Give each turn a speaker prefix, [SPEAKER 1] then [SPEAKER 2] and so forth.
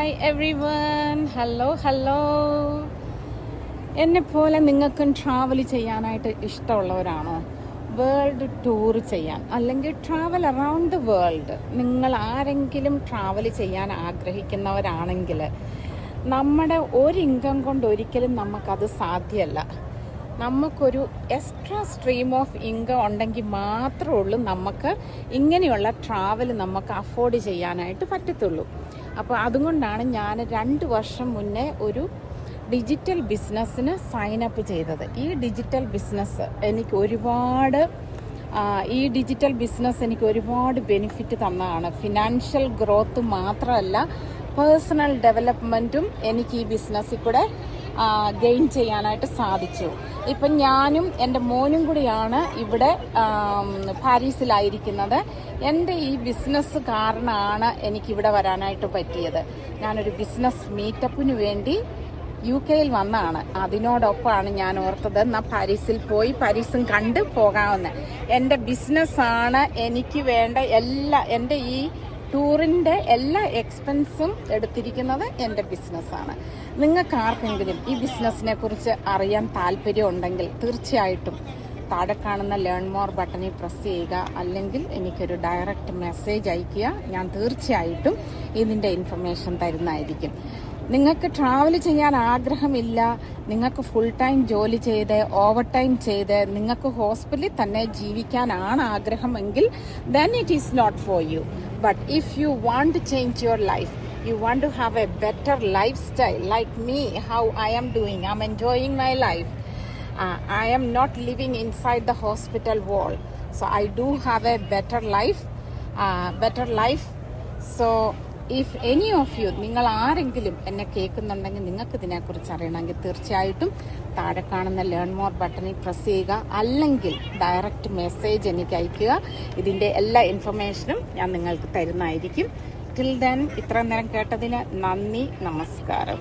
[SPEAKER 1] Hi every one, hello. എന്നെപ്പോലെ നിങ്ങൾക്കും travel ചെയ്യാനായിട്ട് ഇഷ്ടമുള്ളവരാണോ? വേൾഡ് ടൂർ ചെയ്യാൻ അല്ലെങ്കിൽ ട്രാവൽ അറൗണ്ട് ദ വേൾഡ് നിങ്ങൾ ആരെങ്കിലും ട്രാവൽ ചെയ്യാൻ ആഗ്രഹിക്കുന്നവരാണെങ്കിൽ നമ്മുടെ ഒരു ഇൻകം കൊണ്ട് ഒരിക്കലും നമുക്കത് സാധ്യമല്ല. നമുക്കൊരു എക്സ്ട്രാ സ്ട്രീം ഓഫ് ഇൻകം ഉണ്ടെങ്കിൽ മാത്രമേ ഉള്ളൂ നമുക്ക് ഇങ്ങനെയുള്ള ട്രാവൽ നമുക്ക് അഫോർഡ് ചെയ്യാനായിട്ട് പറ്റത്തുള്ളൂ. അപ്പോൾ അതുകൊണ്ടാണ് ഞാൻ 2 വർഷം മുന്നേ ഒരു ഡിജിറ്റൽ ബിസിനസ്സിന് സൈൻ അപ്പ് ചെയ്തത്. ഈ ഡിജിറ്റൽ ബിസിനസ് എനിക്ക് ഒരുപാട് ബെനിഫിറ്റ് തന്നതാണ്. ഫിനാൻഷ്യൽ ഗ്രോത്ത് മാത്രമല്ല, പേഴ്സണൽ ഡെവലപ്മെൻറ്റും എനിക്ക് ഈ ബിസിനസ്സിൽ കൂടെ ഗെയിൻ ചെയ്യാനായിട്ട് സാധിച്ചു. ഇപ്പം ഞാനും എൻ്റെ മോനും കൂടിയാണ് ഇവിടെ പാരീസിലായിരിക്കുന്നത്. എൻ്റെ ഈ ബിസിനസ് കാരണമാണ് എനിക്കിവിടെ വരാനായിട്ട് പറ്റിയത്. ഞാനൊരു ബിസിനസ് മീറ്റപ്പിന് വേണ്ടി UK വന്നതാണ്. അതിനോടൊപ്പമാണ് ഞാൻ ഓർത്തത് എന്നാൽ പാരീസിൽ പോയി പാരീസും കണ്ട് പോകാമെന്ന്. എൻ്റെ ബിസിനസ്സാണ് എനിക്ക് വേണ്ട എൻ്റെ ഈ ടൂറിൻ്റെ എല്ലാ എക്സ്പെൻസും എടുത്തിരിക്കുന്നത് എൻ്റെ ബിസിനസ്സാണ്. നിങ്ങൾക്ക് ആർക്കെങ്കിലും ഈ ബിസിനസ്സിനെ കുറിച്ച് അറിയാൻ താല്പര്യമുണ്ടെങ്കിൽ തീർച്ചയായിട്ടും താഴെ കാണുന്ന ലേൺ മോർ ബട്ടണിൽ പ്രസ് ചെയ്യുക, അല്ലെങ്കിൽ എനിക്കൊരു ഡയറക്റ്റ് മെസ്സേജ് അയയ്ക്കുക. ഞാൻ തീർച്ചയായിട്ടും ഇതിൻ്റെ ഇൻഫർമേഷൻ തരുന്നതായിരിക്കും. നിങ്ങൾക്ക് ട്രാവൽ ചെയ്യാൻ ആഗ്രഹമില്ല, നിങ്ങൾക്ക് ഫുൾ ടൈം ജോലി ചെയ്ത് ഓവർ ടൈം ചെയ്ത് നിങ്ങൾക്ക് ഹോസ്പിറ്റലിൽ തന്നെ ജീവിക്കാനാണ് ആഗ്രഹമെങ്കിൽ then it is not for you. But if you want to change your life, you want to have a better lifestyle like me, how I am doing, I'm enjoying my life. I am not living inside the hospital wall, so I do have a better life. So if any of you, നിങ്ങൾ ആരെങ്കിലും എന്നെ കേൾക്കുന്നുണ്ടെങ്കിൽ നിങ്ങൾക്ക് ഇതിനെക്കുറിച്ച് അറിയണമെങ്കിൽ തീർച്ചയായിട്ടും താഴെ കാണുന്ന learn more ബട്ടണിൽ പ്രസ് ചെയ്യുക, അല്ലെങ്കിൽ ഡയറക്റ്റ് മെസ്സേജ് എനിക്ക് അയയ്ക്കുക. ഇതിൻ്റെ എല്ലാ ഇൻഫർമേഷനും ഞാൻ നിങ്ങൾക്ക് തരുന്നതായിരിക്കും. ടിൽ ദെൻ ഇത്ര നേരം കേട്ടതിന് നന്ദി, നമസ്കാരം.